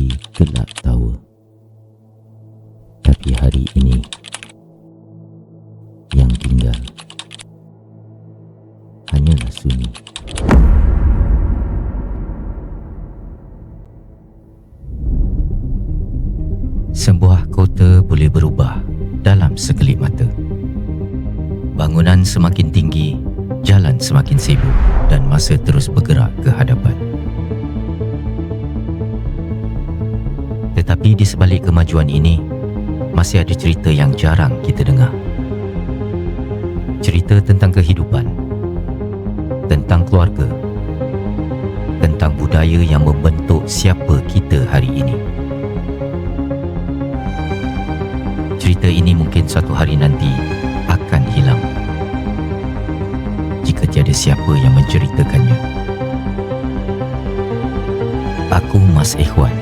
lagi gelak tawa. Tapi hari ini yang tinggal hanyalah sunyi. Sebuah kota boleh berubah dalam sekelip mata. Bangunan semakin tinggi, jalan semakin sibuk dan masa terus bergerak ke hadapan. Tetapi di sebalik kemajuan ini, masih ada cerita yang jarang kita dengar. Cerita tentang kehidupan, tentang keluarga, tentang budaya yang membentuk siapa kita hari ini. Cerita ini mungkin suatu hari nanti akan hilang jika tiada siapa yang menceritakannya. Aku Mas Ikhwan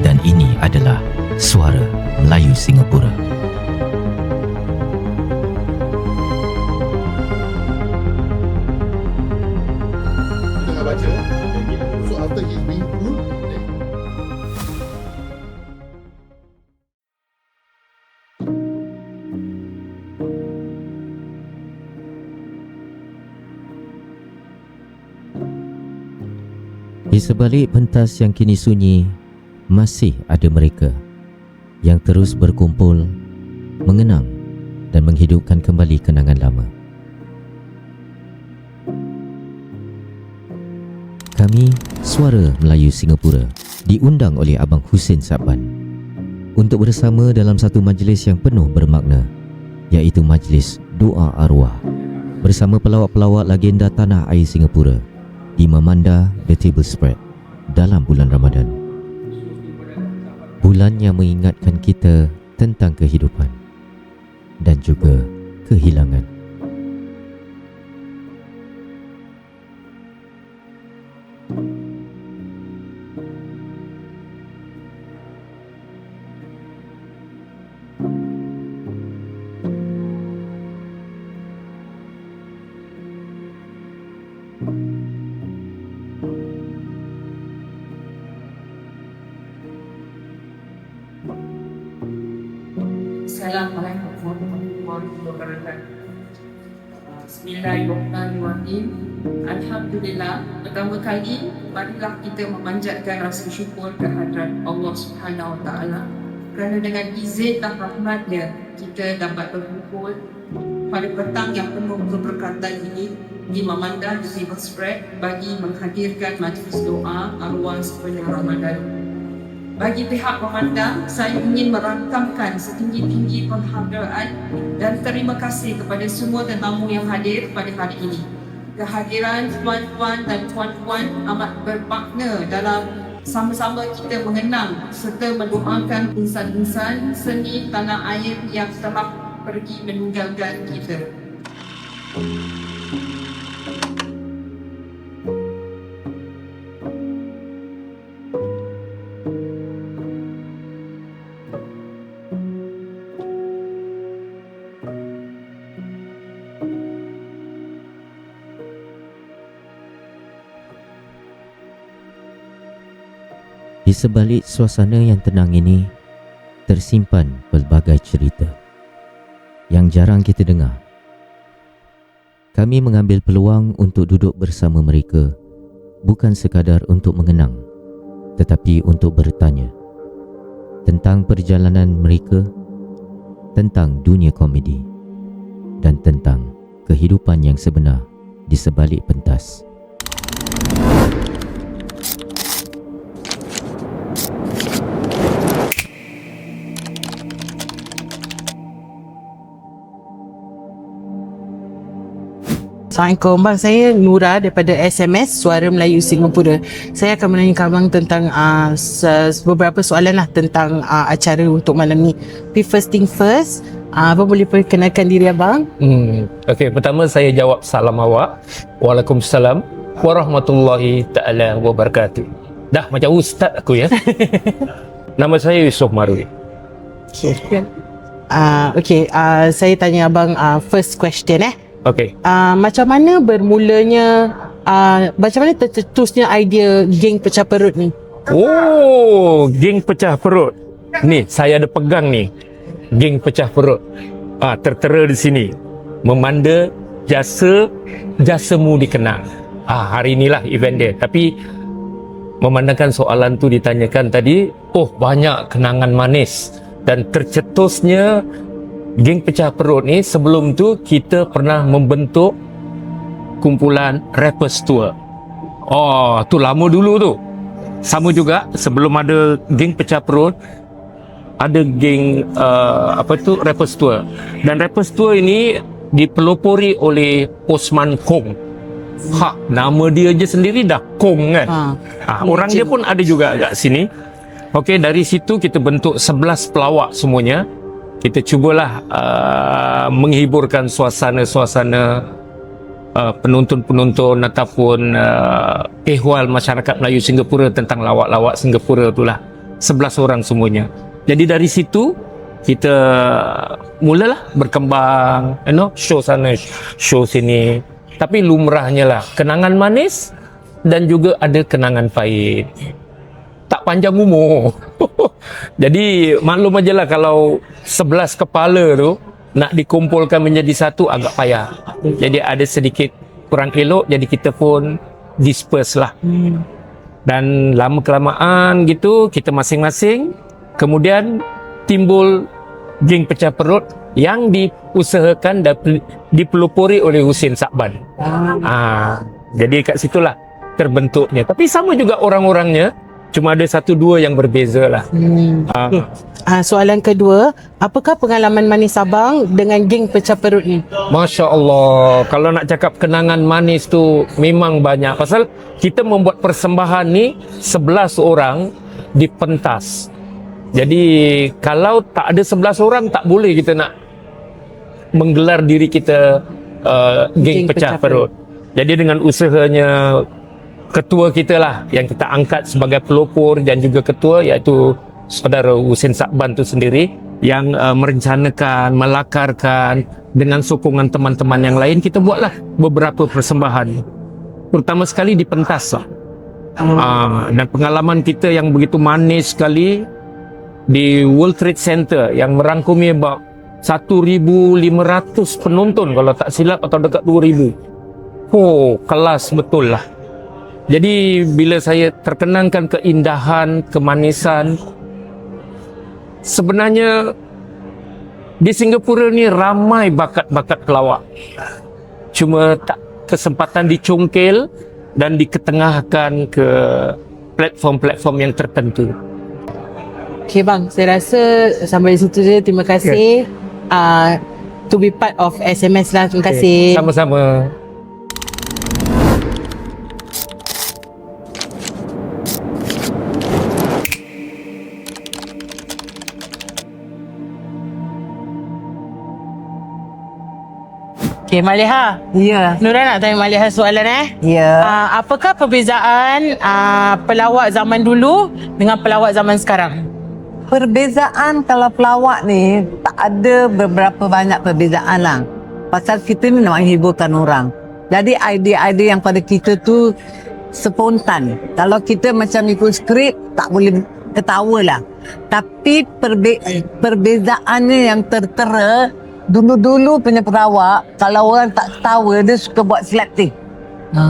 dan ini adalah Suara Melayu Singapura. Kita nak baca. So after he's being cool, Di sebalik pentas yang kini sunyi, masih ada mereka yang terus berkumpul, mengenang dan menghidupkan kembali kenangan lama. Kami, Suara Melayu Singapura, diundang oleh Abang Hussein Saban untuk bersama dalam satu majlis yang penuh bermakna, iaitu majlis doa arwah bersama pelawak-pelawak legenda tanah air Singapura di memanda The Table Spread dalam bulan Ramadan. Bulan yang mengingatkan kita tentang kehidupan dan juga kehilangan. Assalamualaikum warahmatullahi wabarakatuh. Bismillahirrahmanirrahim. Alhamdulillah, pertama kali marilah kita memanjatkan rasa syukur kehadrat Allah Subhanahu Wa Taala kerana dengan izin dan rahmatnya kita dapat berkumpul pada petang yang penuh keberkatan ini di memandang The Table Spread bagi menghadirkan majlis doa arwah sepanjang Ramadan. Bagi pihak pemandang, saya ingin merangkamkan setinggi-tinggi penghargaan dan terima kasih kepada semua tetamu yang hadir pada hari ini. Kehadiran tuan-tuan dan puan-puan amat bermakna dalam sama-sama kita mengenang serta mendoakan insan-insan seni tanah air yang telah pergi meninggalkan kita. Di sebalik suasana yang tenang ini, tersimpan pelbagai cerita yang jarang kita dengar. Kami mengambil peluang untuk duduk bersama mereka, bukan sekadar untuk mengenang, tetapi untuk bertanya tentang perjalanan mereka, tentang dunia komedi, dan tentang kehidupan yang sebenar di sebalik pentas. Assalamualaikum bang, saya Nura daripada SMS Suara Melayu Singapura. Saya akan menanyakan abang tentang beberapa soalan lah tentang acara untuk malam ni. First thing first, abang boleh perkenalkan diri abang? Okey, pertama saya jawab salam awak. Waalaikumsalam warahmatullahi taala wabarakatuh. Dah macam ustaz aku ya. Nama saya Yusof Marwi. Okey, saya tanya abang first question Okey. Macam mana bermulanya, macam mana tercetusnya idea geng Pecah Perut ni? Oh, geng pecah perut. Ni, saya ada pegang ni. Geng pecah perut. Tertera di sini. Memanda jasamu dikenang. Hari inilah event dia. Tapi memandangkan soalan tu ditanyakan tadi, banyak kenangan manis dan tercetusnya geng pecah perut ni. Sebelum tu kita pernah membentuk kumpulan Rappers Tour. Tu lama dulu tu. Sama juga sebelum ada geng pecah perut, ada geng Rappers Tour. Dan Rappers Tour ini dipelopori oleh Osman Kong. Nama dia je sendiri dah Kong kan. Orang dia pun ada juga kat sini. Okey, dari situ kita bentuk 11 pelawak semuanya. Kita cubalah menghiburkan suasana-suasana penonton-penonton ataupun ehwal masyarakat Melayu Singapura tentang lawak-lawak Singapura itulah. 11 orang semuanya. Jadi dari situ kita mulalah berkembang, show sana, show sini. Tapi lumrahnya lah kenangan manis dan juga ada kenangan pahit. Tak panjang umur. Jadi maklum aja lah kalau 11 kepala tu nak dikumpulkan menjadi satu agak payah. Jadi ada sedikit kurang elok, jadi kita pun disperse lah. Dan lama kelamaan gitu kita masing-masing, kemudian timbul geng pecah perut yang diusahakan dan dipelopori oleh Husin Sakban. Jadi kat situlah terbentuknya. Tapi sama juga orang-orangnya, cuma ada 1-2 yang berbeza lah. Soalan kedua, apakah pengalaman manis abang dengan geng pecah perut ni? Masya Allah, kalau nak cakap kenangan manis tu memang banyak. Pasal kita membuat persembahan ni 11 orang di pentas. Jadi kalau tak ada 11 orang, tak boleh kita nak menggelar diri kita geng pecah perut. Jadi dengan usahanya ketua kita lah yang kita angkat sebagai pelopor dan juga ketua, iaitu saudara Husin Sakban tu sendiri yang merencanakan, melakarkan dengan sokongan teman-teman yang lain, kita buatlah beberapa persembahan, terutama sekali di pentas lah. Dan pengalaman kita yang begitu manis sekali di World Trade Center yang merangkumi about 1,500 penonton kalau tak silap, atau dekat 2,000. Kelas betul lah. Jadi bila saya terkenangkan keindahan, kemanisan, sebenarnya di Singapura ni ramai bakat-bakat pelawak. Cuma tak kesempatan dicongkel dan diketengahkan ke platform-platform yang tertentu. Okay bang, saya rasa sampai situ je. Terima kasih. To be part of SMS lah. Terima kasih. Sama-sama. Okay, Maliha. Ya. Nura nak tanya Maliha soalan Ya. Apakah perbezaan pelawak zaman dulu dengan pelawak zaman sekarang? Perbezaan kalau pelawak ni tak ada beberapa banyak perbezaan lah. Pasal kita ni nak menghiburkan orang. Jadi idea-idea yang pada kita tu spontan. Kalau kita macam ikut skrip tak boleh ketawa lah. Tapi perbezaannya yang tertera, dulu-dulu punya pelawak, kalau orang tak ketawa, dia suka buat slapstick.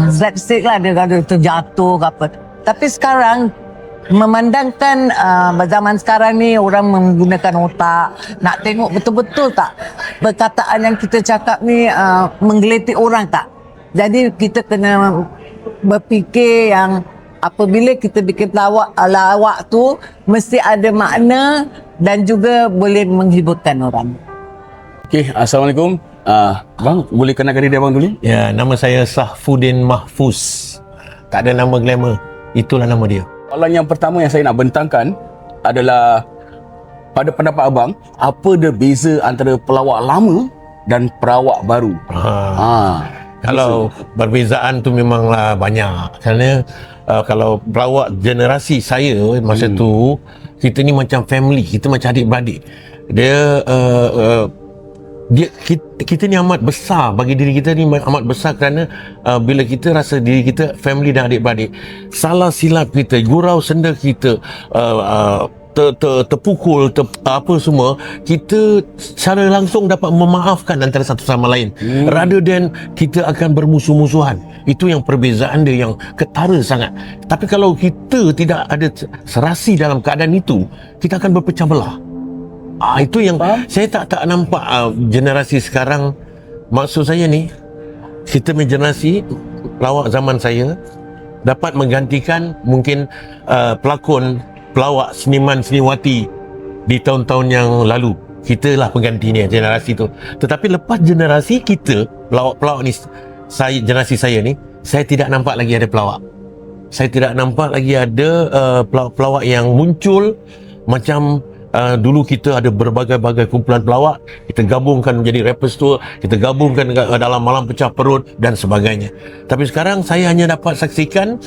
Slapstick lah, dia kata terjatuh ke apa. Tapi sekarang, memandangkan zaman sekarang ni orang menggunakan otak, nak tengok betul-betul tak perkataan yang kita cakap ni menggeletik orang tak. Jadi kita kena berfikir yang apabila kita bikin lawak tu mesti ada makna dan juga boleh menghiburkan orang. Okey, Assalamualaikum. Bang, boleh kenalkan diri abang dulu? Ya, nama saya Sahfuddin Mahfuz. Tak ada nama glamour. Itulah nama dia. Soalan yang pertama yang saya nak bentangkan adalah, pada pendapat abang, apa dia beza antara pelawak lama dan pelawak baru? Kalau perbezaan tu memanglah banyak. Kerana kalau pelawak generasi saya masa tu, kita ni macam family, kita macam adik-beradik. Dia kita ni amat besar, bagi diri kita ni amat besar, kerana bila kita rasa diri kita family dan adik-beradik, salah silap kita, gurau senda kita, terpukul, apa semua, kita secara langsung dapat memaafkan antara satu sama lain, rather than kita akan bermusuh-musuhan. Itu yang perbezaan dia yang ketara sangat. Tapi kalau kita tidak ada serasi dalam keadaan itu, kita akan berpecah belah. Itu yang saya tak nampak generasi sekarang. Maksud saya ni, kita punya generasi pelawak zaman saya dapat menggantikan mungkin pelawak seniman seniwati di tahun-tahun yang lalu. Kita lah penggantinya, generasi tu. Tetapi lepas generasi kita, pelawak-pelawak ni, generasi saya ni, saya tidak nampak lagi ada pelawak. Saya tidak nampak lagi ada pelawak-pelawak yang muncul macam dulu kita ada berbagai-bagai kumpulan pelawak, kita gabungkan menjadi rappers tour, kita gabungkan dalam malam pecah perut dan sebagainya. Tapi sekarang saya hanya dapat saksikan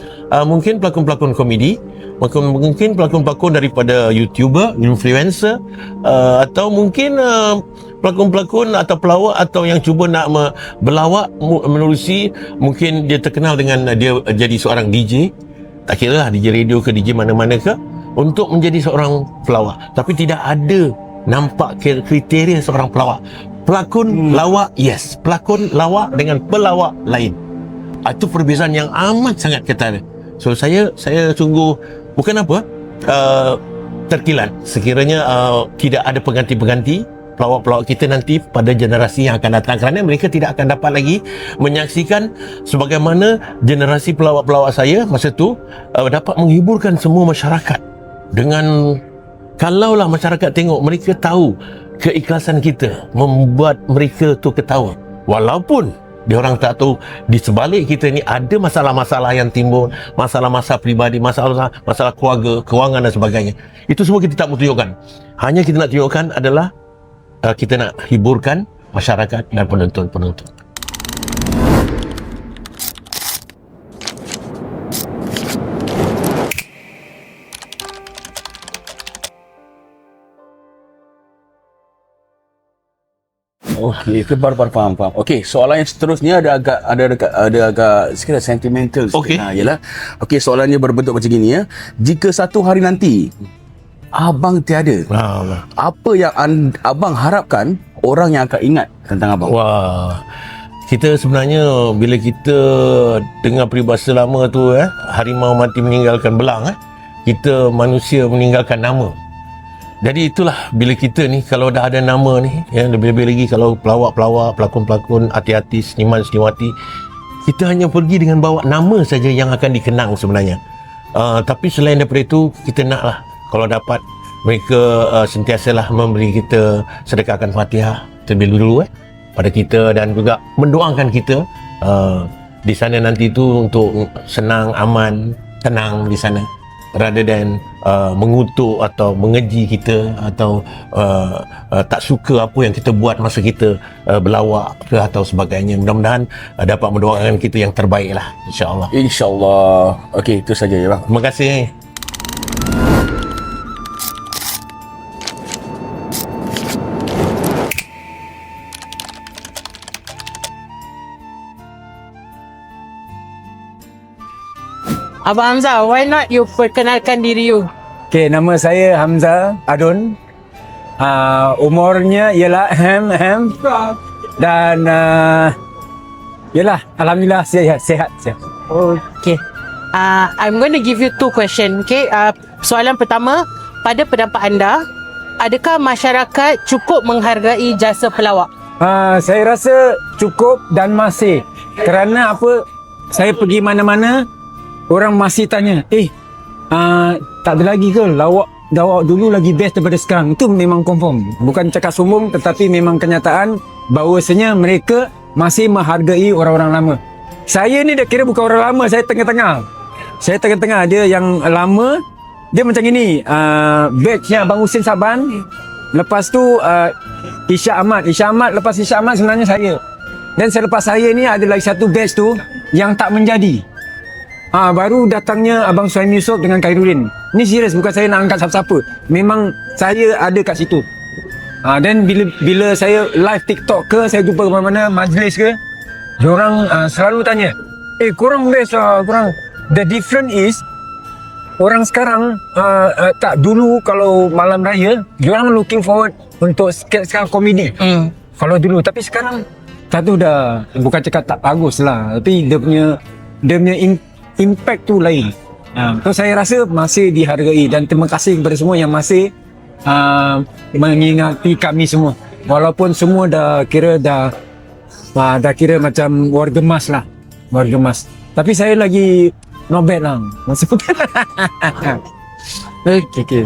mungkin pelakon-pelakon komedi, mungkin pelakon-pelakon daripada YouTuber, influencer, atau mungkin pelakon-pelakon atau pelawak atau yang cuba nak berlawak menerusi, mungkin dia terkenal dengan dia jadi seorang DJ, tak kira lah DJ radio ke DJ mana-mana ke, untuk menjadi seorang pelawak. Tapi tidak ada nampak kriteria seorang pelawak. Pelakon lawak, yes. Pelakon lawak dengan pelawak lain. Itu perbezaan yang amat sangat ketara. So saya sungguh bukan apa terkilan sekiranya tidak ada pengganti-pengganti pelawak-pelawak kita nanti pada generasi yang akan datang, kerana mereka tidak akan dapat lagi menyaksikan sebagaimana generasi pelawak-pelawak saya masa tu dapat menghiburkan semua masyarakat. Dengan kalaulah masyarakat tengok, mereka tahu keikhlasan kita membuat mereka tu ketawa, walaupun dia orang tak tahu di sebalik kita ni ada masalah-masalah yang timbul, masalah-masalah peribadi, masalah keluarga, kewangan dan sebagainya. Itu semua kita tak mau tunjukkan. Hanya kita nak tunjukkan adalah kita nak hiburkan masyarakat dan penonton-penonton. Okey, itu baru faham. Okey, soalan yang seterusnya ada agak sikit sentimental sikit. Okey. Yalah. Okey, soalannya berbentuk macam gini ya. Jika satu hari nanti abang tiada, apa yang abang harapkan orang yang akan ingat tentang abang? Wah, kita sebenarnya bila kita dengar peribahasa lama tu, harimau mati meninggalkan belang, kita manusia meninggalkan nama. Jadi itulah, bila kita ni kalau dah ada nama ni, lebih-lebih lagi kalau pelawak-pelawak, pelakon-pelakon, artis-artis, seniman-seniwati, kita hanya pergi dengan bawa nama saja yang akan dikenang sebenarnya. Tapi selain daripada itu, kita naklah kalau dapat mereka sentiasalah memberi kita sedekahkan Fatihah terlebih dulu pada kita, dan juga mendoakan kita di sana nanti tu untuk senang, aman, tenang di sana, rather than mengutuk atau mengeji kita atau tak suka apa yang kita buat masa kita berlawak ke atau sebagainya. Mudah-mudahan dapat mendoakan kita yang terbaik lah, insyaAllah. InsyaAllah. Okey, itu saja ya bang. Terima kasih. Abang Hamzah, why not you perkenalkan diri you? Okay, nama saya Hamzah Adun. Umurnya ialah dan ialah alhamdulillah sihat. Okay. I'm going to give you 2 question. Okay. Soalan pertama, pada pendapat anda, adakah masyarakat cukup menghargai jasa pelawak? Saya rasa cukup dan masih. Kerana apa? Saya pergi mana-mana, orang masih tanya, tak ada lagi ke lawak dulu lagi best daripada sekarang? Itu memang confirm. Bukan cakap sombong, tetapi memang kenyataan bahawasanya mereka masih menghargai orang-orang lama. Saya ni dah kira bukan orang lama, saya tengah-tengah. Dia yang lama, dia macam ini, batchnya Abang Husin Saban, lepas tu Isyak Ahmad, lepas Isyak Ahmad sebenarnya saya. Dan selepas saya ni ada lagi satu batch tu yang tak menjadi. Baru datangnya Abang Suhaimi Yusof dengan Khairuddin. Ni serius, bukan saya nak angkat siapa-siapa. Memang saya ada kat situ. Then bila saya live TikTok ke, saya jumpa mana-mana majlis ke, diorang selalu tanya, korang best lah, korang. The difference is, orang sekarang tak dulu kalau malam raya, diorang looking forward untuk sekarang komedi. Kalau dulu, tapi sekarang satu dah, bukan cakap tak bagus lah, tapi dia punya impact tu lain. So saya rasa masih dihargai dan terima kasih kepada semua yang masih mengingati kami semua. Walaupun semua dah kira macam warga emas lah. Warga emas. Tapi saya lagi not bad lah. Okay.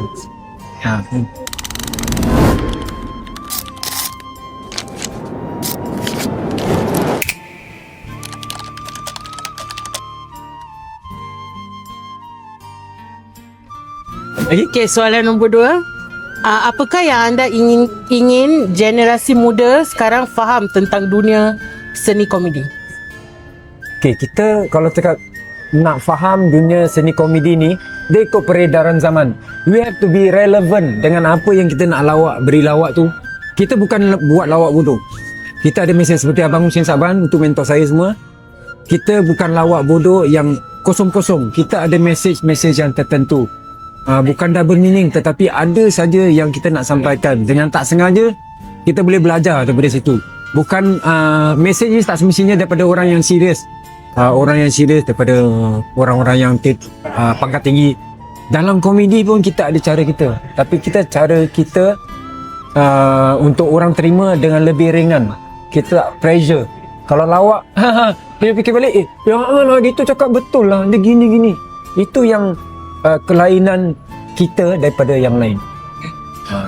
Okay, soalan nombor 2. Apakah yang anda ingin generasi muda sekarang faham tentang dunia seni komedi? Okay, kita kalau cakap nak faham dunia seni komedi ni, dia ikut peredaran zaman. We have to be relevant dengan apa yang kita nak beri lawak tu. Kita bukan buat lawak bodoh. Kita ada mesej seperti Abang Husin Saban untuk mentor saya semua. Kita bukan lawak bodoh yang kosong-kosong. Kita ada mesej yang tertentu. Bukan double meaning, tetapi ada saja yang kita nak sampaikan. Dengan tak sengaja, kita boleh belajar daripada situ. Bukan mesej ni tak semestinya daripada orang yang serius. Orang yang serius daripada orang-orang yang pangkat tinggi. Dalam komedi pun kita ada cara kita. Tapi cara kita untuk orang terima dengan lebih ringan. Kita tak pressure. Kalau lawak, dia fikir balik, ya Allah, dia tu cakap betul lah, dia gini-gini. Itu yang kelainan kita daripada yang lain.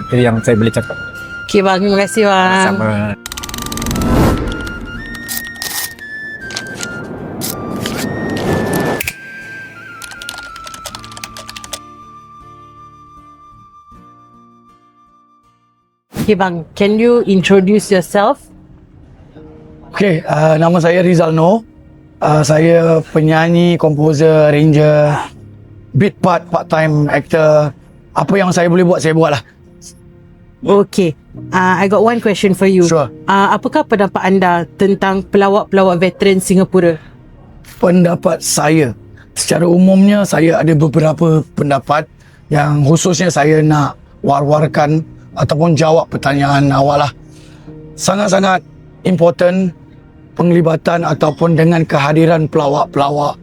Itu yang saya boleh cakap. Okay bang, terima kasih bang. Sama. Okay bang, can you introduce yourself? Okay, nama saya Rizal Noor. Saya penyanyi, komposer, arranger, beat part-time actor. Apa yang saya boleh buat, saya buat lah. Okay, I got one question for you. Sure. Apakah pendapat anda tentang pelawak-pelawak veteran Singapura? Pendapat saya, secara umumnya saya ada beberapa pendapat yang khususnya saya nak war-warkan ataupun jawab pertanyaan awak lah. Sangat-sangat important penglibatan ataupun dengan kehadiran pelawak-pelawak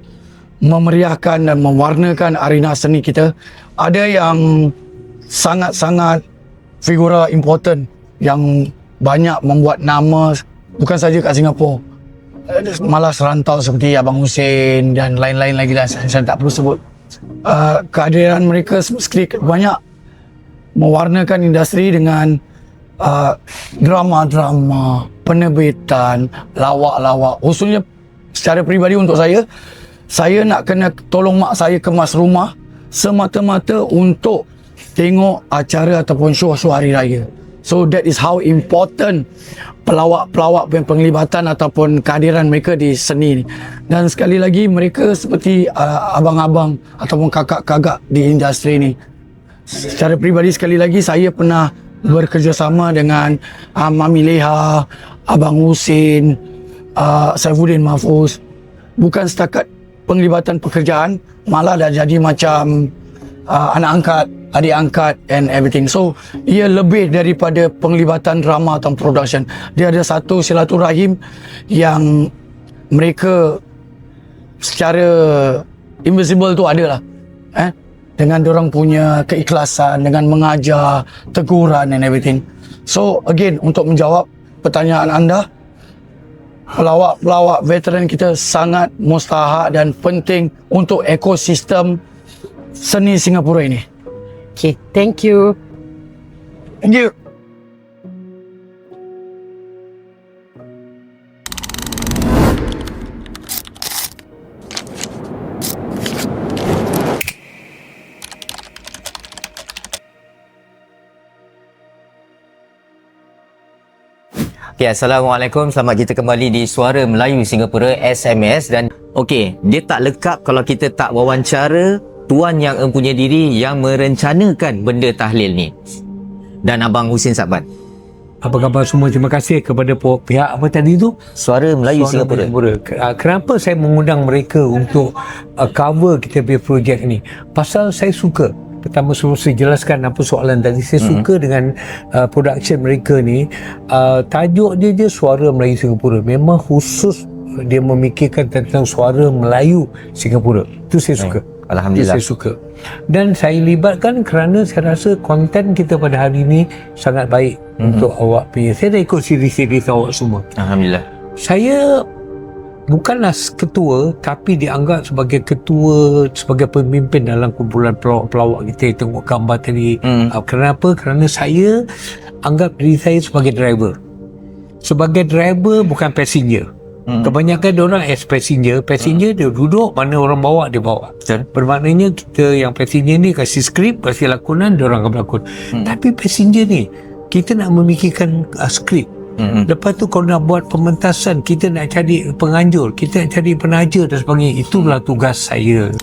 memeriahkan dan mewarnakan arena seni kita. Ada yang sangat-sangat figura important yang banyak membuat nama bukan saja kat Singapura, malah serantau seperti Abang Husin dan lain-lain lagi lah, saya tak perlu sebut. Kehadiran mereka sedikit banyak mewarnakan industri dengan drama-drama, penerbitan, lawak-lawak. Khususnya secara peribadi untuk saya nak kena tolong mak saya kemas rumah semata-mata untuk tengok acara ataupun show-show hari raya. So that is how important pelawak-pelawak penglibatan ataupun kehadiran mereka di seni ni. Dan sekali lagi mereka seperti abang-abang ataupun kakak-kakak di industri ni. Secara peribadi sekali lagi saya pernah bekerjasama dengan Mami Leha, Abang Husin, Saifuddin Mahfuz. Bukan setakat penglibatan pekerjaan, malah dah jadi macam anak angkat, adik angkat and everything. So ia lebih daripada penglibatan drama atau production. Dia ada satu silaturahim yang mereka secara invisible tu ada lah, dengan diorang punya keikhlasan, dengan mengajar, teguran and everything. So again, untuk menjawab pertanyaan anda, pelawak-pelawak veteran kita sangat mustahak dan penting untuk ekosistem seni Singapura ini. Okay, thank you. Thank you. Okay, Assalamualaikum. Selamat kita kembali di Suara Melayu Singapura SMS. Dan okay, dia tak lekap kalau kita tak wawancara Tuan Yang Empunyai Diri yang merencanakan benda tahlil ni, dan Abang Husin Saban. Apa khabar semua? Terima kasih kepada pihak apa tadi tu? Suara Melayu Singapura. Kenapa saya mengundang mereka untuk cover kita punya projek ni? Pasal saya suka. Pertama saya jelaskan apa soalan tadi. Saya suka dengan production mereka ni. Tajuk dia Suara Melayu Singapura. Memang khusus dia memikirkan tentang suara Melayu Singapura. Itu saya suka. Alhamdulillah. Itu saya suka. Dan saya libatkan kerana saya rasa konten kita pada hari ini sangat baik untuk awak punya. Saya dah ikut siri-siri awak semua. Alhamdulillah. Saya bukanlah ketua, tapi dianggap sebagai ketua, sebagai pemimpin dalam kumpulan pelawak-pelawak kita. Tengok gambar tadi. Kenapa? Kerana saya anggap diri saya sebagai driver. Sebagai driver, bukan passenger. Kebanyakan diorang as passenger dia duduk, mana orang bawa dia bawa. Bermaknanya kita yang passenger ni kasih skrip, kasih lakonan, diorang akan berlakon. Tapi passenger ni kita nak memikirkan skrip. Lepas tu kalau nak buat pementasan, kita nak cari penganjur, kita nak cari penaja dan sebagainya. Itulah tugas saya.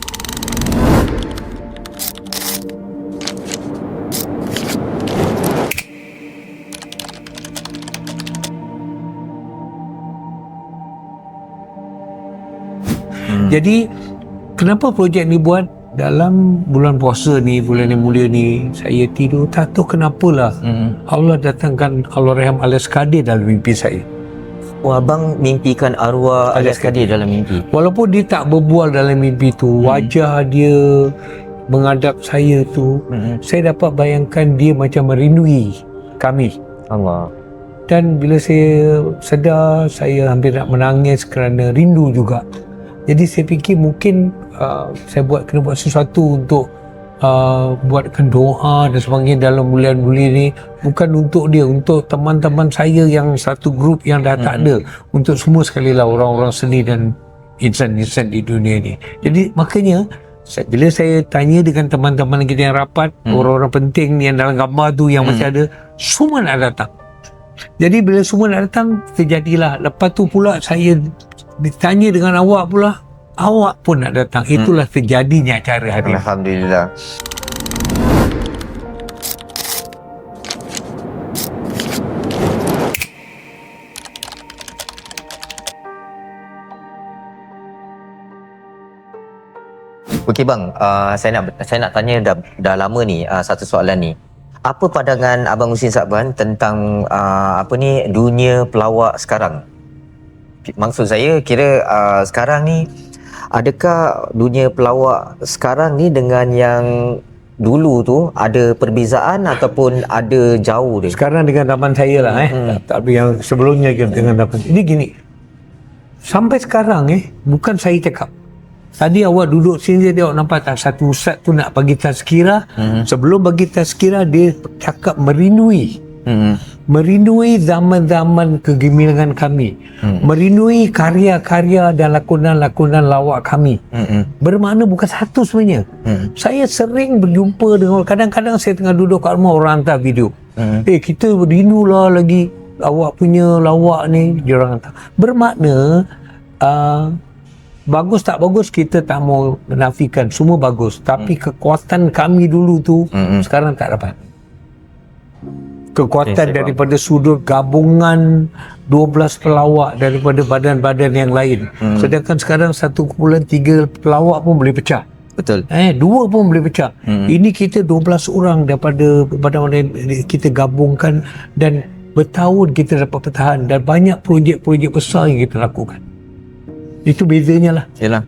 Jadi kenapa projek ni buat dalam bulan puasa ni, bulan yang mulia ni, saya tidur tak tahu kenapalah Allah datangkan Allahyarham Alias Kadir dalam mimpi saya. Abang mimpikan arwah Alias Kadir dalam mimpi. Walaupun dia tak berbual dalam mimpi tu, wajah dia menghadap saya tu, saya dapat bayangkan dia macam merindui kami. Allah. Dan bila saya sedar, saya hampir nak menangis kerana rindu juga. Jadi saya fikir mungkin saya kena buat sesuatu untuk buatkan doa dan sebagainya dalam bulan mulia ni, bukan untuk dia, untuk teman-teman saya yang satu grup yang dah tak ada, untuk semua sekali lah orang-orang seni dan insan-insan di dunia ni. Jadi makanya bila saya tanya dengan teman-teman kita yang rapat, orang-orang penting yang dalam gambar tu yang masih ada, semua nak datang. Jadi bila semua nak datang, terjadilah. Lepas tu pula saya ditanya dengan awak pula, awak pun nak datang. Itulah terjadinya acara hari ini. Alhamdulillah. Okey bang, saya nak tanya dah lama ni satu soalan ni. Apa pandangan Abang Husin Saban tentang dunia pelawak sekarang? Maksud saya kira sekarang ni, adakah dunia pelawak sekarang ni dengan yang dulu tu ada perbezaan ataupun ada jauh dia? Sekarang dengan zaman saya lah tapi yang sebelumnya dengan zaman ini gini. Sampai sekarang bukan saya cakap. Tadi awak duduk sini, dia awak nampak tak, satu ustaz tu nak bagi tazkirah. Sebelum bagi tazkirah, dia cakap merindui. Merindui zaman-zaman kegemilangan kami. Merindui karya-karya dan lakonan-lakonan lawak kami. Bermakna bukan satu sebenarnya. Saya sering berjumpa dengan, kadang-kadang saya tengah duduk kat rumah, orang hantar video. Kita rindulah lagi awak punya lawak ni, dia orang hantar. Bermakna bagus tak bagus kita tak mau menafikan, semua bagus, tapi kekuatan kami dulu tu sekarang tak dapat. Kekuatan daripada sudut gabungan 12 pelawak daripada badan-badan yang lain. Sedangkan sekarang satu kumpulan 3 pelawak pun boleh pecah. Betul. 2 pun boleh pecah. Ini kita 12 orang daripada badan-badan kita gabungkan, dan bertahun kita dapat bertahan, dan banyak projek-projek besar yang kita lakukan. Itu bezanya lah. Yalah.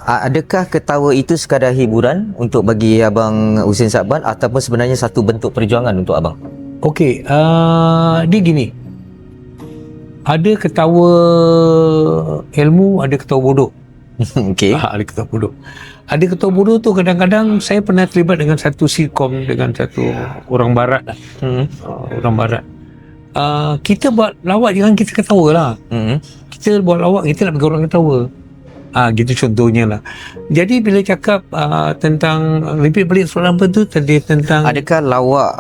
Adakah ketawa itu sekadar hiburan untuk bagi Abang Husin Saban, ataupun sebenarnya satu bentuk perjuangan untuk abang? Okey, dia gini. Ada ketawa ilmu, ada ketawa bodoh. Okey. Ada ketawa bodoh. Ada ketawa bodoh tu kadang-kadang saya pernah terlibat dengan satu sitcom dengan satu orang barat lah. Orang barat. Kita buat lawak jangan kita ketawa lah. Kita buat lawak kita nak bagi orang ketawa. Gitu contohnya lah. Jadi bila cakap tentang repeat balik soalan apa tu tadi tentang Adakah lawak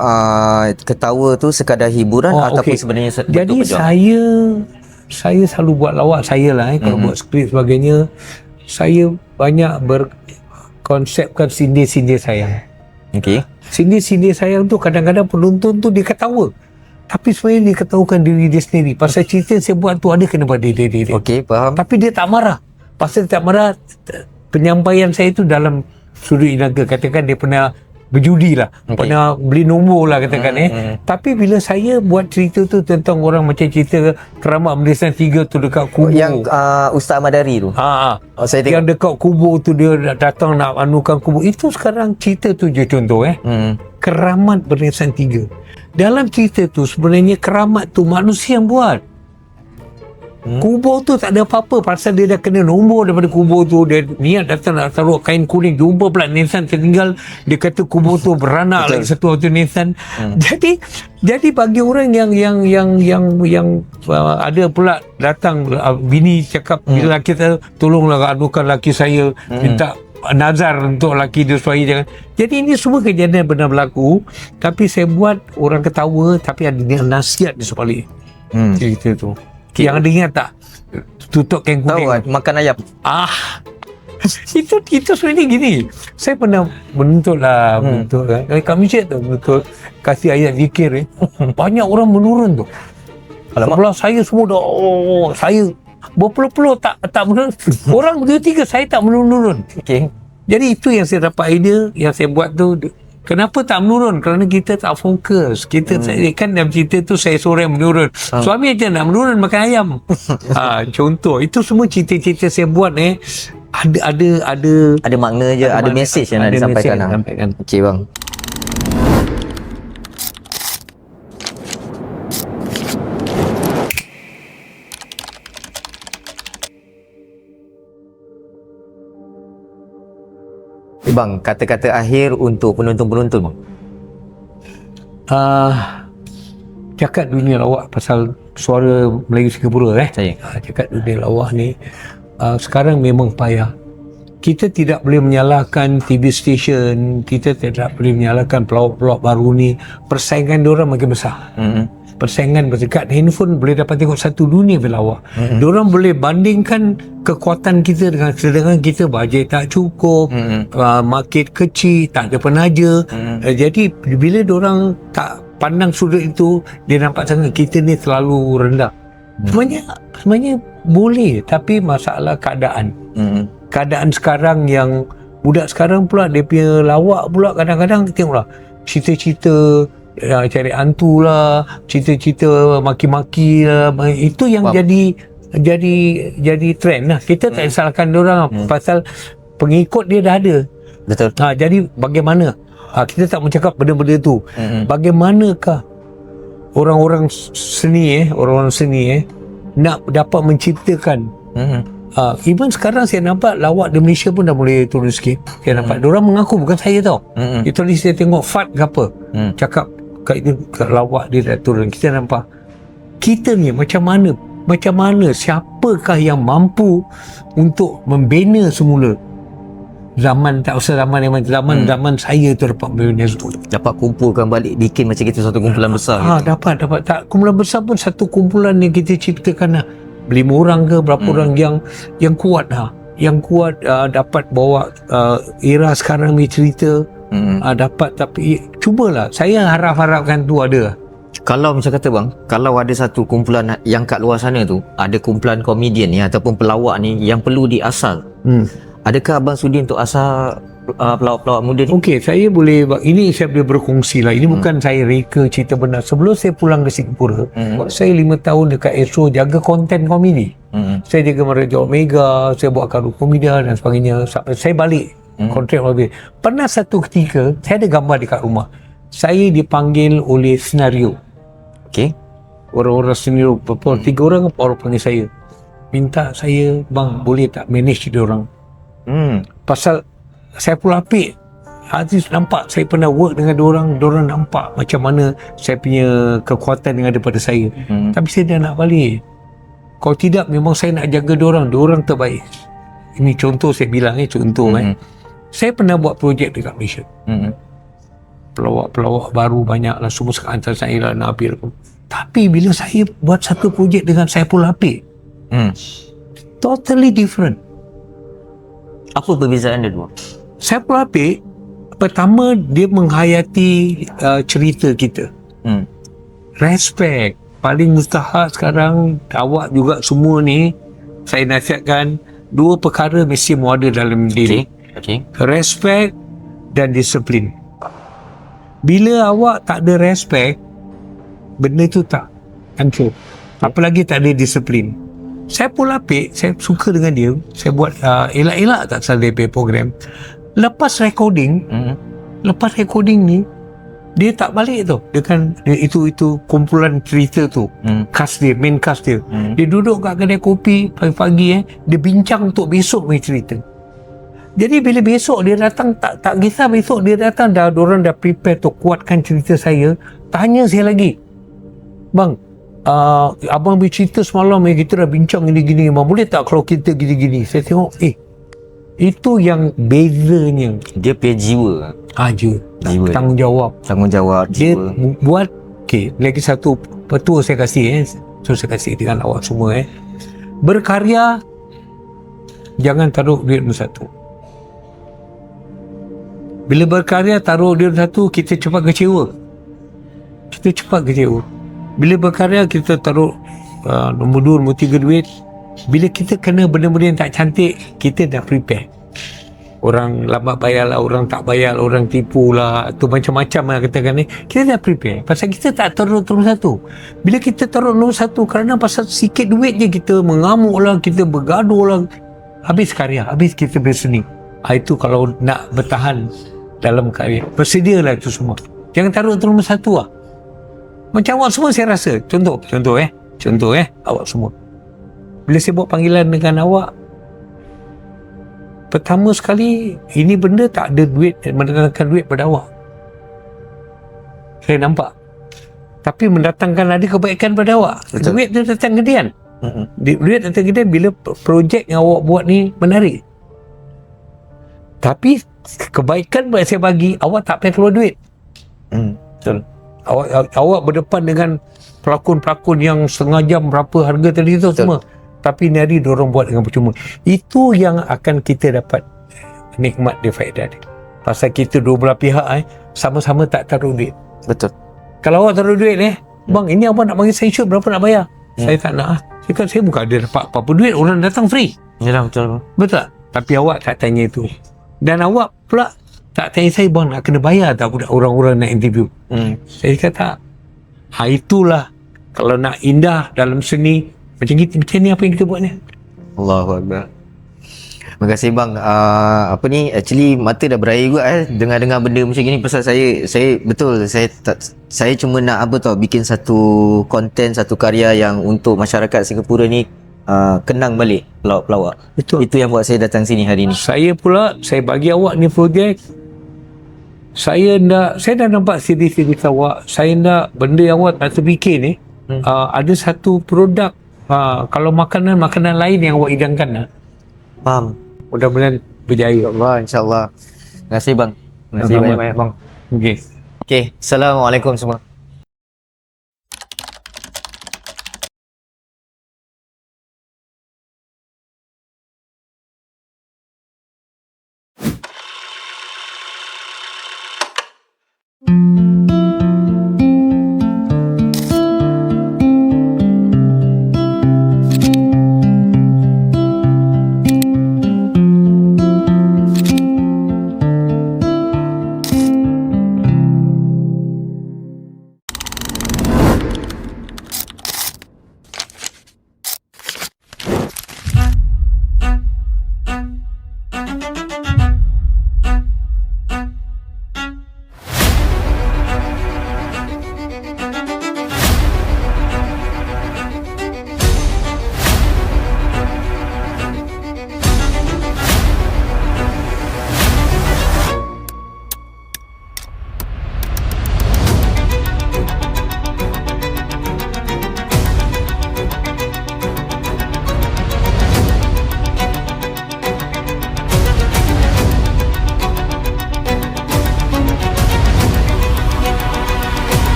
ketawa tu sekadar hiburan ataupun sebenarnya jadi saya selalu buat lawak saya lah kalau buat skrip sebagainya, saya banyak berkonsepkan sindir-sindir sayang. Okey. Sindir-sindir sayang tu kadang-kadang penonton tu dia ketawa, tapi sebenarnya dia ketawakan diri dia sendiri pasal cerita yang saya buat tu ada kena pada dia. Okey, faham. Tapi dia tak marah. Pasal dia tak marah, penyampaian saya tu dalam sudut inaga, katakan dia pernah berjudi lah, pernah beli nombor lah katakan Tapi bila saya buat cerita tu tentang orang macam cerita Keramat Barisan 3 tu dekat kubur Yang Ustaz Ahmad Dari tu. Saya yang dekat kubur tu dia datang nak anukan kubur, itu sekarang cerita tu je contoh Keramat Barisan 3. Dalam cerita tu sebenarnya keramat tu manusia yang buat. Kubur tu tak ada apa-apa pasal dia dah kena nombor daripada kubur tu. Dia niat datang nak taruh kain kuning, jumpa pula Nissan tertinggal. Dia kata kubur tu beranak lagi satu waktu Nissan. Jadi bagi orang yang ada pula datang bini cakap bila laki saya tolonglah anukan laki saya, minta nazar untuk laki dia supaya jangan. Jadi ini semua kejadian benar berlaku, tapi saya buat orang ketawa tapi ada nasihat di sebalik cerita tu. Yang ada ingat tak? Tutup kain kuning. Tahu kan? Makan ayam. Itu sebenarnya gini. Saya pernah menuntut kan. Kat masjid tu menuntut kasih ayat zikir banyak orang menurun tu. Sebelah saya semua dah saya berpuluh-puluh tak menurun. Orang 2-3 saya tak menurun. Okey. Jadi itu yang saya dapat idea, yang saya buat tu. Kenapa tak menurun? Kerana kita tak fokus. Kita kan dalam cerita tu saya seorang menurun. Suami aja nak menurun makan ayam. Contoh. Itu semua cerita-cerita saya buat ada makna je, ada message yang nak disampaikan. Okey bang. Bang, kata-kata akhir untuk penonton-penonton bang. Cakap dunia lawak pasal suara Melayu Singapura cakap dunia lawak ni sekarang memang payah. Kita tidak boleh menyalahkan TV station, kita tidak boleh menyalahkan pelawak-pelawak baru ni. Persaingan diorang makin besar. Persaingan berdekat handphone boleh dapat tengok satu dunia pelawak. Diorang boleh bandingkan kekuatan kita dengan, sedangkan kita bajet tak cukup, market kecil, tak ada penaja. Jadi bila diorang tak pandang sudut itu, dia nampak sangat kita ni terlalu rendah. Sebenarnya boleh, tapi masalah keadaan. Keadaan sekarang yang budak sekarang pula dia punya lawak pula kadang-kadang tengoklah cerita-cerita cari hantu lah, cerita-cerita maki-maki lah, itu yang jadi trend lah. Kita tak salahkan diorang pasal pengikut dia dah ada. Betul. Jadi bagaimana kita tak mencakap benda-benda tu, bagaimanakah orang-orang seni nak dapat menciptakan even sekarang saya nampak lawak di Malaysia pun dah boleh turun sikit. Saya nampak diorang mengaku, bukan saya tau. Itu ni saya tengok Fat ke apa cakap kat lawak dia dah turun. Kita nampak kita ni macam mana siapakah yang mampu untuk membina semula. Zaman tak usah zaman saya tu dapat membina tu, dapat kumpulkan balik, bikin macam kita satu kumpulan besar dapat tak kumpulan besar pun satu kumpulan yang kita ciptakan 5 orang ke berapa orang yang kuat yang kuat dapat bawa era sekarang ni cerita dapat. Tapi cubalah, saya harapkan tu ada. Kalau macam kata bang, kalau ada satu kumpulan yang kat luar sana tu, ada kumpulan komedian ni ataupun pelawak ni yang perlu diasal, adakah abang sudi untuk asal pelawak-pelawak muda ni? Okey, saya boleh berkongsi lah. Ini bukan saya reka cerita benar. Sebelum saya pulang ke Singapura, saya 5 tahun dekat Astro jaga konten komedi. Saya jaga Meraja Omega, saya buat Karu Komedia dan sebagainya. Sampai saya balik kontrak lebih. Pernah satu ketika saya ada gambar dekat rumah. Saya dipanggil oleh senario. Okey. Orang-orang senario, 3 orang panggil saya. Minta saya, bang boleh tak manage dia orang. Pasal saya pula apik. Aziz nampak saya pernah work dengan diorang nampak macam mana saya punya kekuatan yang ada pada saya. Tapi saya dah nak balik. Kalau tidak, memang saya nak jaga diorang terbaik. ini contoh saya bilang contoh saya pernah buat projek dekat Malaysia. Pelawak-pelawak baru banyak lah, semua sekarang saya lah Nabil pun. Tapi bila saya buat satu projek dengan Saiful Apik, totally different. Apa perbezaan dia dua? Saiful Apik, pertama dia menghayati cerita kita. Respect. Paling mustahak sekarang, awak juga semua ni, saya nasihatkan, dua perkara mesti mau ada dalam diri. Respect dan disiplin. Bila awak tak ada respect, benda tu tak hancur. Apalagi tak ada disiplin. Saya pun Apik, saya suka dengan dia. Saya buat elak-elak tak salah dia program. Lepas recording ni, dia tak balik tu. Dia kan itu kumpulan cerita tu. Cast dia, main cast dia. Dia duduk kat kedai kopi pagi-pagi dia bincang untuk besok punya cerita. Jadi bila besok dia datang, tak kisah besok dia datang diorang dah prepare untuk kuatkan cerita saya. Tanya saya lagi, bang, abang bercerita semalam kita dah bincang gini-gini, bang, boleh tak kalau kita gini-gini? Saya tengok itu yang bezanya. Dia punya jiwa. Jiwa. Tanggungjawab. Dia jiwa. Buat lagi satu petua saya kasih so saya kasih dengan awak semua berkarya, jangan taruh duit nombor satu. Bila berkarya taruh duit nombor satu, kita cepat kecewa. Bila berkarya kita taruh nombor 2, nombor 3 duit. Bila kita kena benda-benda yang tak cantik, kita dah prepare. Orang lambat bayar lah, orang tak bayar, orang tipu lah, tu macam-macam lah katakan ni. Kita dah prepare. Pasal kita tak taruh nombor satu. Bila kita taruh nombor satu, kerana pasal sikit duit je kita mengamuk lah, kita bergaduh lah. Habis karya, habis kita berseni. Itu kalau nak bertahan dalam karya. Bersedialah itu semua. Jangan taruh nombor satu lah. Macam awak semua saya rasa. Contoh awak semua. Bila saya buat panggilan dengan awak, pertama sekali, ini benda tak ada duit, mendatangkan duit pada awak. Saya nampak. Tapi mendatangkan ada kebaikan pada awak. Betul. Duit dia datang gedean. Duit datang gedean bila projek yang awak buat ni menarik. Tapi kebaikan buat saya bagi, awak tak payah keluar duit. Betul. Awak berdepan dengan pelakon-pelakon yang setengah jam berapa harga tadi tu semua. Tapi ni hari diorang buat dengan percuma. Itu yang akan kita dapat nikmat dia, faedah dia. Pasal kita dua belah pihak sama-sama tak taruh duit. Betul. Kalau awak taruh duit bang, ini abang nak bagi saya shoot, berapa nak bayar? Saya tak nak. Saya bukan ada dapat apa-apa duit, orang datang free. Yalah, betul. Betul. Tapi awak tak tanya itu. Dan awak pula tak tanya saya, bang nak kena bayar tak budak orang-orang nak interview. Saya kata itulah kalau nak indah dalam seni macam ni, apa yang kita buat ni. Allahu Akbar. Terima kasih bang. Actually mata dah berair juga dengar-dengar benda macam gini. Pasal saya betul, saya cuma nak bikin satu konten, satu karya yang untuk masyarakat Singapura ni kenang balik pelawak-pelawak. Betul. Itu yang buat saya datang sini hari ni. Saya pula, saya bagi awak ni projek. Saya dah nampak siri-siri awak. Saya nak benda yang awak tak terfikir ni. Ada satu produk, kalau makanan lain yang awak hidangkan. Faham. Mudah-mudahan berjaya. Allah, insyaAllah. Terima kasih bang. Terima kasih banyak-banyak bang. Okay. Assalamualaikum semua.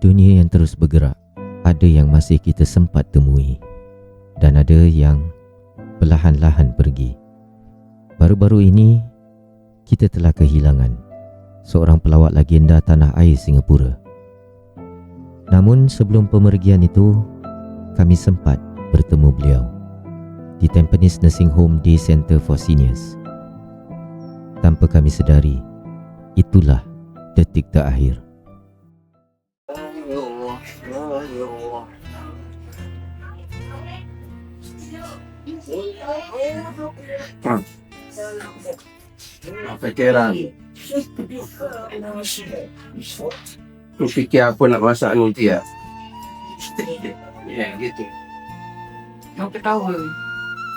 dunia yang terus bergerak, ada yang masih kita sempat temui dan ada yang perlahan-lahan pergi. Baru-baru ini, kita telah kehilangan seorang pelawak legenda tanah air Singapura. Namun sebelum pemergian itu, kami sempat bertemu beliau di Tampines Nursing Home Day Center for Seniors. Tanpa kami sedari, itulah detik terakhir. Fikiran. Kau fikir apa nak masak nanti ya? Ya, gitu. Yang ketawa.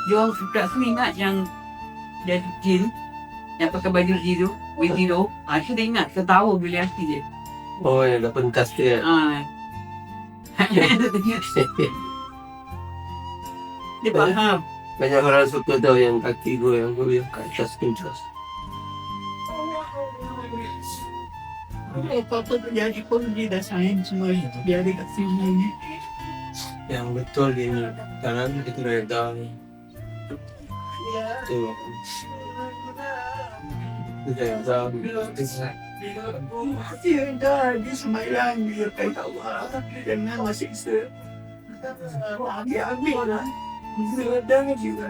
Dia sudah ingat yang dia kecil, yang pakai baju zero, with zero. Saya ingat, ketawa bila hati dia. Oh, yang dah pentas dia. Dia faham. Banyak orang suka tahu yang kaki goyang kat atas pentas. Apa-apa terjadi pun dia dah sayang semua. Dia ada kat sini. Yang betul ini, kanan kita reda ni. Tu. Reda. Dia dah, dia semayang, dia kata Allah. Jangan masih isa. Ambil lah. Dia dah juga.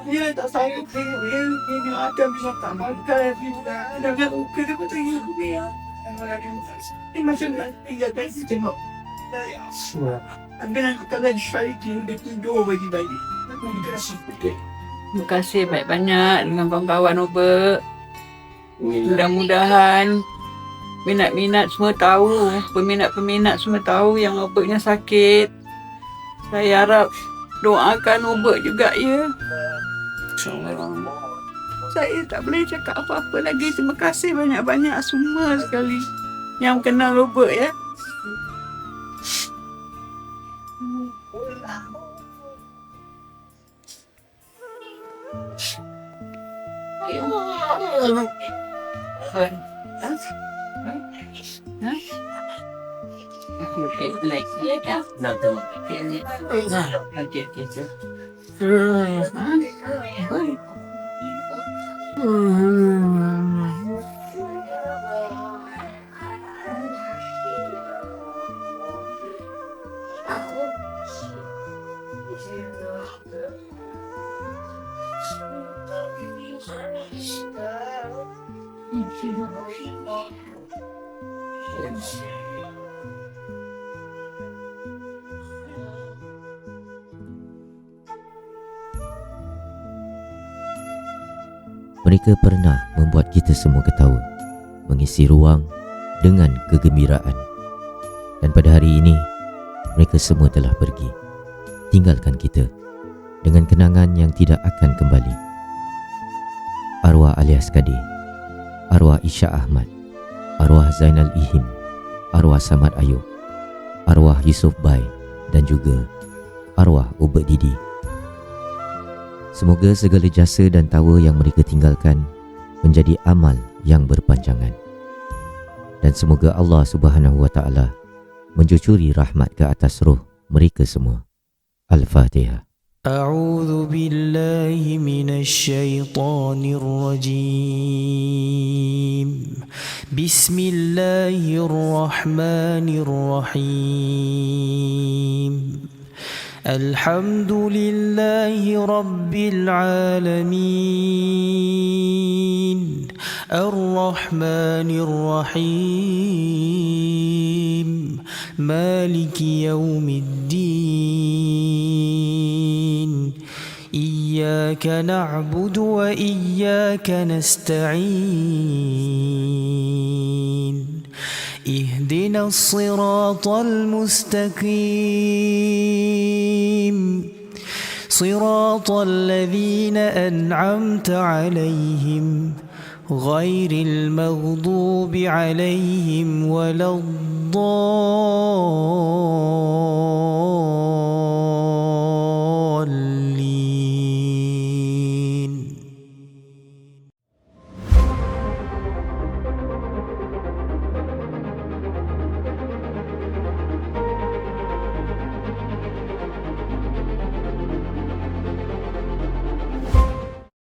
Dia tak sayang dia akan bisa tak makan. Dengan muka dia pun tinggi. Dia macam nak tinggal kasi tengok. Ambil aku kalau dia tidur bagi-bagi. Terima kasih banyak-banyak dengan kawan-kawan Robert. Mudah-mudahan minat-minat semua tahu, peminat-peminat semua tahu yang Robertnya sakit. Saya harap doakan Robert juga ya. Saya tak boleh cakap apa-apa lagi. Terima kasih banyak-banyak semua sekali yang kenal Robert ya. Mereka pernah membuat kita semua ketawa, mengisi ruang dengan kegembiraan. Dan pada hari ini, mereka semua telah pergi, tinggalkan kita dengan kenangan yang tidak akan kembali. Arwah Alias Kadir, arwah Isya Ahmad, arwah Zainal Ihim, arwah Samad Ayub, arwah Yusof Bai dan juga arwah Ubed Didi. Semoga segala jasa dan tawa yang mereka tinggalkan menjadi amal yang berpanjangan. Dan semoga Allah Subhanahu wa taala mencucuri rahmat ke atas roh mereka semua. Al-Fatihah. أعوذ بالله من الشيطان الرجيم بسم الله الرحمن الرحيم الحمد لله رب العالمين الرحمن الرحيم مالك يوم الدين إياك نعبد وإياك نستعين اهدنا الصراط المستقيم صراط الذين أنعمت عليهم غير المغضوب عليهم ولا الضالين